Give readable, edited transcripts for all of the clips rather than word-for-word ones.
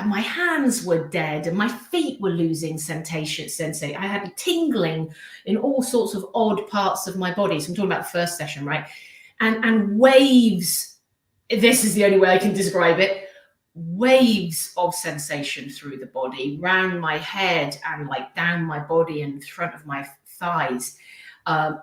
My hands were dead and my feet were losing sensation. I had tingling in all sorts of odd parts of my body. So I'm talking about the first session, right? And waves. This is the only way I can describe it. Waves of sensation through the body, round my head and like down my body and in front of my thighs.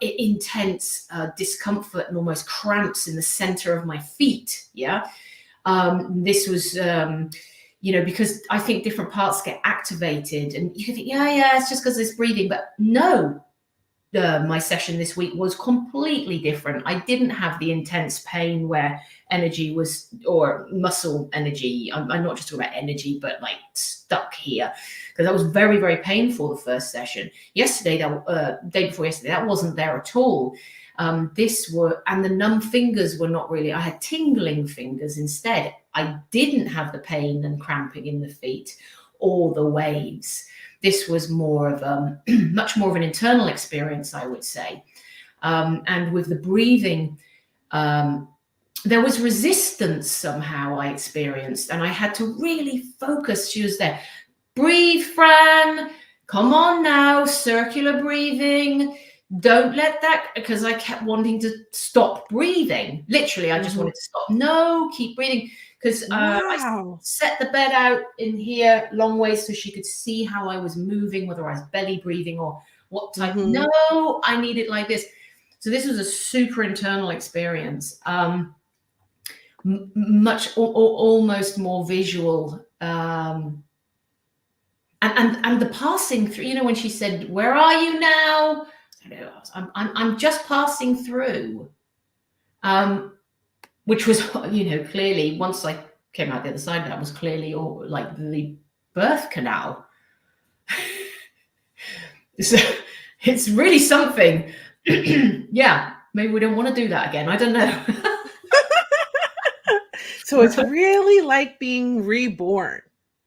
Intense discomfort and almost cramps in the center of my feet. Yeah. This was, because I think different parts get activated and you can think, yeah, it's just because it's breathing. But no, my session this week was completely different. I didn't have the intense pain where energy was, or muscle energy. I'm not just talking about energy, but like stuck here, because that was very, very painful the first session. Yesterday, day before yesterday, that wasn't there at all. And the numb fingers were not really, I had tingling fingers instead. I didn't have the pain and cramping in the feet or the waves. This was more of much more of an internal experience, I would say. And with the breathing, there was resistance somehow I experienced, and I had to really focus. She was there. Breathe, Fran. Come on now, circular breathing. Don't let that, because I kept wanting to stop breathing. Literally, I just wanted to stop. No, keep breathing. Because I set the bed out in here long ways so she could see how I was moving, whether I was belly breathing or what type. No, I need it like this. So this was a super internal experience, almost more visual. And the passing through, when she said, "Where are you now?" I'm just passing through. Which was, clearly, once I came out the other side, that was clearly all like the birth canal. So it's really something. Yeah, maybe we don't want to do that again. I don't know. So it's really like being reborn.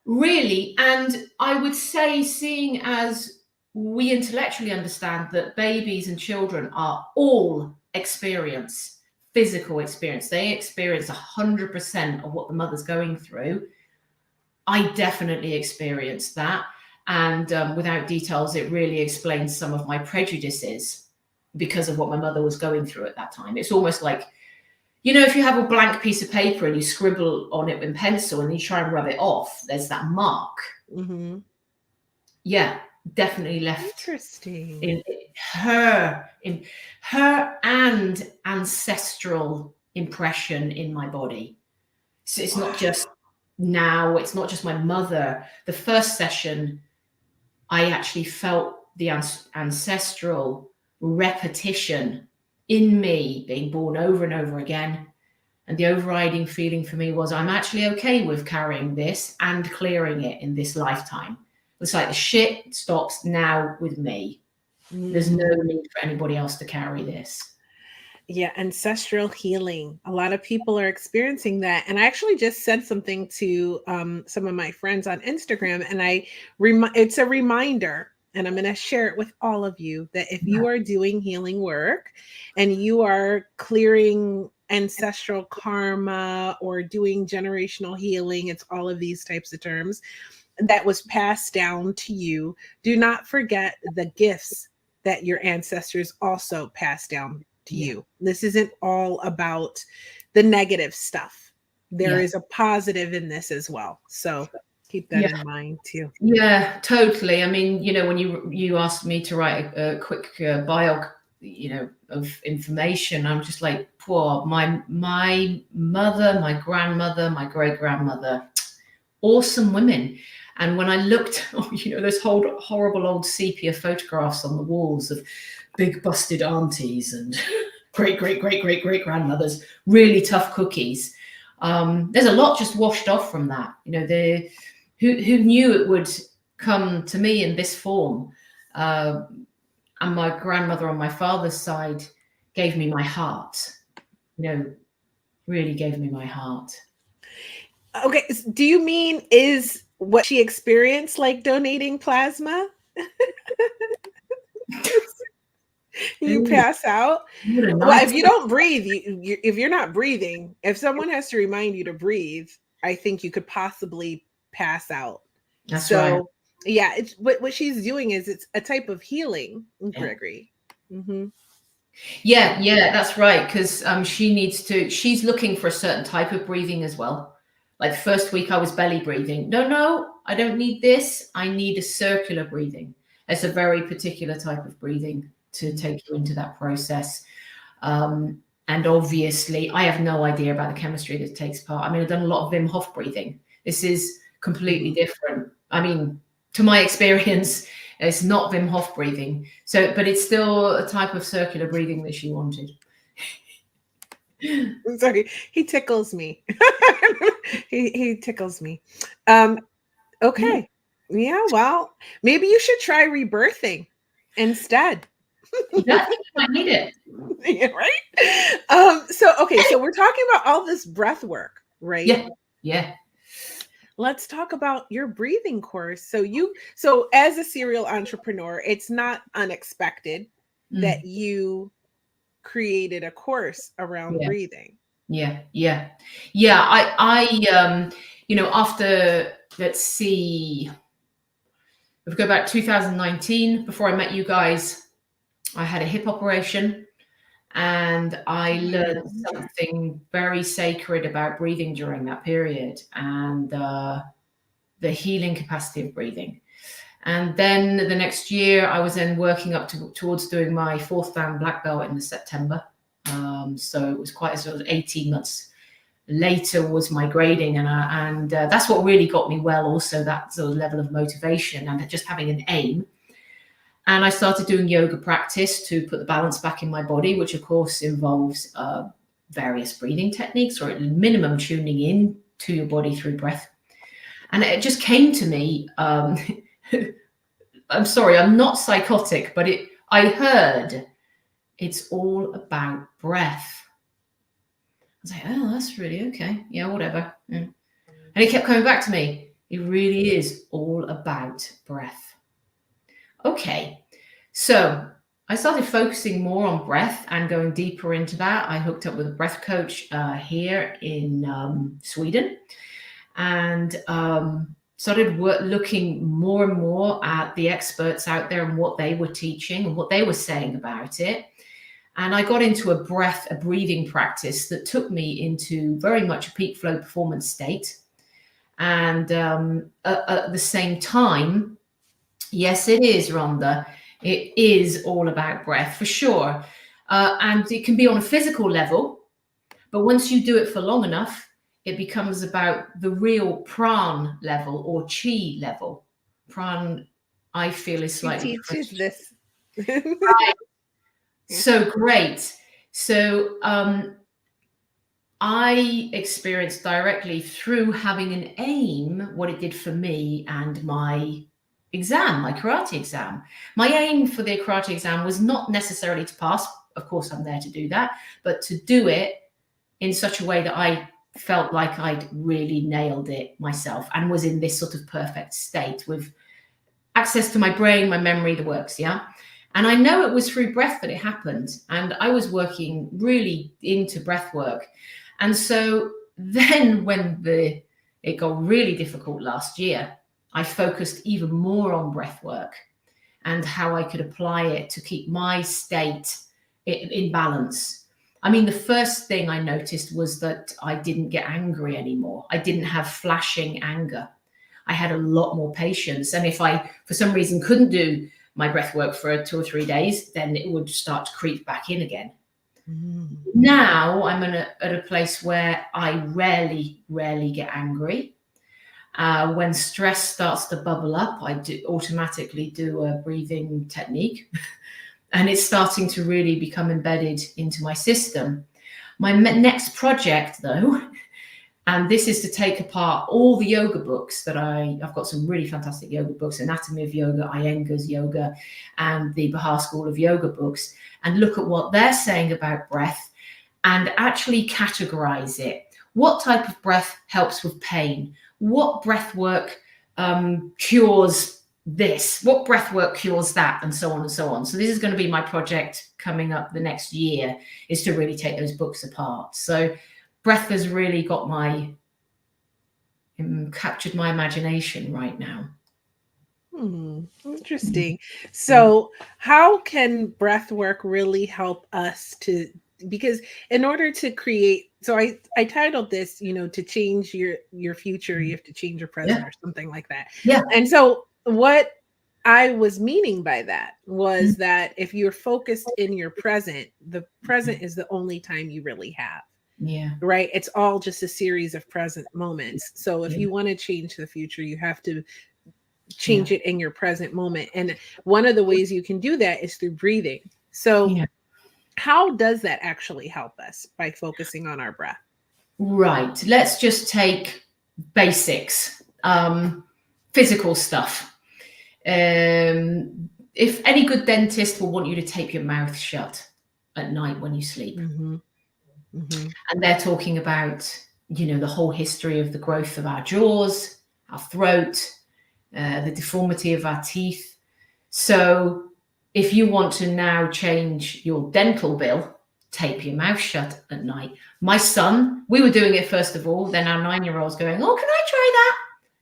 Really. And I would say, seeing as we intellectually understand that babies and children are all physical experience. They experience 100% of what the mother's going through. I definitely experienced that. And without details, it really explains some of my prejudices because of what my mother was going through at that time. It's almost like, if you have a blank piece of paper and you scribble on it with pencil and you try and rub it off, there's that mark. Yeah, definitely left. Interesting. In her and ancestral impression in my body. So it's not just now, it's not just my mother. The first session, I actually felt the ancestral repetition in me being born over and over again. And the overriding feeling for me was, I'm actually okay with carrying this and clearing it in this lifetime. It's like the shit stops now with me. There's no need for anybody else to carry this. Yeah, ancestral healing. A lot of people are experiencing that. And I actually just said something to some of my friends on Instagram, and it's a reminder, and I'm going to share it with all of you, that if you are doing healing work and you are clearing ancestral karma or doing generational healing, it's all of these types of terms that was passed down to you, do not forget the gifts that your ancestors also passed down to you. This isn't all about the negative stuff. There is a positive in this as well. So keep that in mind too. Yeah, totally. I mean, when you asked me to write a quick bio, of information, I'm just like, poor, my mother, my grandmother, my great-grandmother, awesome women. And when I looked, those horrible old sepia photographs on the walls of big busted aunties and great-great-great-great-great-grandmothers, really tough cookies. There's a lot just washed off from that. Who knew it would come to me in this form? And my grandmother on my father's side gave me my heart. Really gave me my heart. Okay, do you mean is what she experienced like donating plasma? You pass out? Well, if you don't breathe, if you're not breathing, if someone has to remind you to breathe, I think you could possibly pass out. That's right. So yeah, it's what she's doing is it's a type of healing, Yeah. Gregory. Mm-hmm. Yeah, that's right. Because she's looking for a certain type of breathing as well. Like the first week I was belly breathing. No, I don't need this. I need a circular breathing. It's a very particular type of breathing to take you into that process. And obviously, I have no idea about the chemistry that takes part. I mean, I've done a lot of Wim Hof breathing. This is completely different. I mean, to my experience, it's not Wim Hof breathing. So, but it's still a type of circular breathing that she wanted. I'm sorry, he tickles me. he tickles me. Okay. Yeah, well, maybe you should try rebirthing instead. Yeah, I think you might need it. Yeah, right? So we're talking about all this breath work, right? Yeah. Let's talk about your breathing course. So as a serial entrepreneur, it's not unexpected that you created a course around breathing. Yeah. I after, let's see, if we go back 2019, before I met you guys, I had a hip operation, and I learned something very sacred about breathing during that period, and the healing capacity of breathing. And then the next year, I was then working up towards doing my 4th Dan black belt in the September. So it was quite a sort of 18 months later was my grading, and that's what really got me well. Also, that sort of level of motivation and just having an aim. And I started doing yoga practice to put the balance back in my body, which of course involves various breathing techniques, or at minimum tuning in to your body through breath. And it just came to me. I'm sorry, I'm not psychotic, but I heard it's all about breath. I was like, oh, that's really okay. Yeah, whatever. And it kept coming back to me. It really is all about breath. Okay. So I started focusing more on breath and going deeper into that. I hooked up with a breath coach here in Sweden, and started looking more and more at the experts out there and what they were teaching and what they were saying about it. And I got into a breathing practice that took me into very much a peak flow performance state. And at the same time, yes, it is, Rhonda. It is all about breath for sure. And it can be on a physical level, but once you do it for long enough, it becomes about the real pran level or chi level. Pran, I feel, is slightly different. This. Right. So great. So I experienced directly through having an aim what it did for me and my exam, my karate exam. My aim for the karate exam was not necessarily to pass. Of course, I'm there to do that, but to do it in such a way that I felt like I'd really nailed it myself and was in this sort of perfect state with access to my brain, my memory, the works. Yeah. And I know it was through breath that it happened. And I was working really into breath work. And so then when it got really difficult last year, I focused even more on breath work and how I could apply it to keep my state in balance. I mean, the first thing I noticed was that I didn't get angry anymore. I didn't have flashing anger. I had a lot more patience. And if I, for some reason, couldn't do my breath work for 2 or 3 days, then it would start to creep back in again. Now I'm at a place where I rarely get angry. When stress starts to bubble up, I automatically do a breathing technique. And it's starting to really become embedded into my system. My next project, though, and this is to take apart all the yoga books that I've got some really fantastic yoga books, Anatomy of Yoga, Iyengar's Yoga, and the Bahar School of Yoga books, and look at what they're saying about breath and actually categorize it. What type of breath helps with pain? What breath work cures this? What breath work cures that? And so on and so on. So this is going to be my project coming up the next year, is to really take those books apart. So breath has really got my captured my imagination right now. Interesting. So, how can breath work really help us to, because in order to create, so I titled this, to change your future, you have to change your present Yeah. or something like that. Yeah. And so what I was meaning by that was that if you're focused in your present, the present is the only time you really have. Yeah. Right? It's all just a series of present moments. So if Yeah. you want to change the future, you have to change Yeah. it in your present moment. And one of the ways you can do that is through breathing. So, Yeah. how does that actually help us by focusing on our breath? Right. Let's just take basics, physical stuff. If any good dentist will want you to tape your mouth shut at night when you sleep. And they're talking about, the whole history of the growth of our jaws, our throat, the deformity of our teeth. So if you want to now change your dental bill, tape your mouth shut at night. My son, we were doing it first of all, then our 9-year-old's going, oh, can I try that?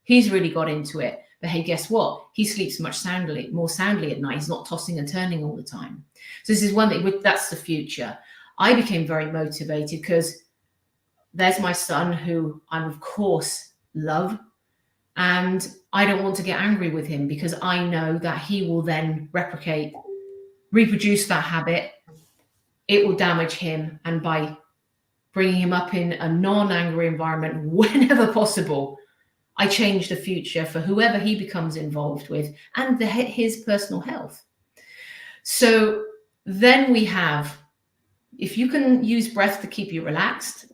He's really got into it. But hey, guess what? He sleeps more soundly at night. He's not tossing and turning all the time. So this is one thing, that's the future. I became very motivated because there's my son who I, of course, love. And I don't want to get angry with him because I know that he will then reproduce that habit. It will damage him. And by bringing him up in a non-angry environment whenever possible, I change the future for whoever he becomes involved with and his personal health. So then we have, if you can use breath to keep you relaxed,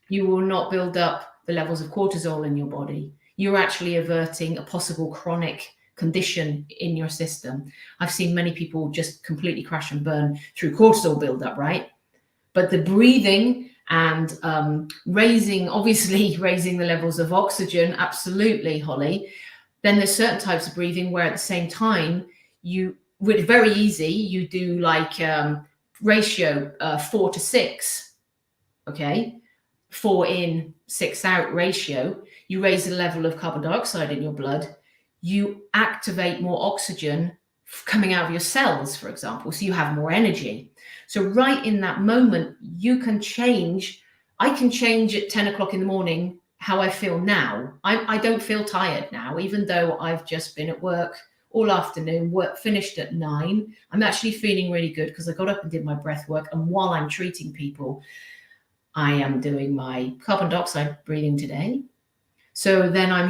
you will not build up the levels of cortisol in your body. You're actually averting a possible chronic condition in your system. I've seen many people just completely crash and burn through cortisol buildup, right? But the breathing and raising the levels of oxygen, absolutely, Holly. Then there's certain types of breathing where at the same time, it's very easy, you do like ratio 4 to 6, okay? 4 in, 6 out ratio. You raise the level of carbon dioxide in your blood. You activate more oxygen coming out of your cells, for example, so you have more energy. So right in that moment, you can change. I can change at 10 o'clock in the morning how I feel now. I don't feel tired now, even though I've just been at work all afternoon, work finished at 9. I'm actually feeling really good because I got up and did my breath work. And while I'm treating people, I am doing my carbon dioxide breathing today. So then I'm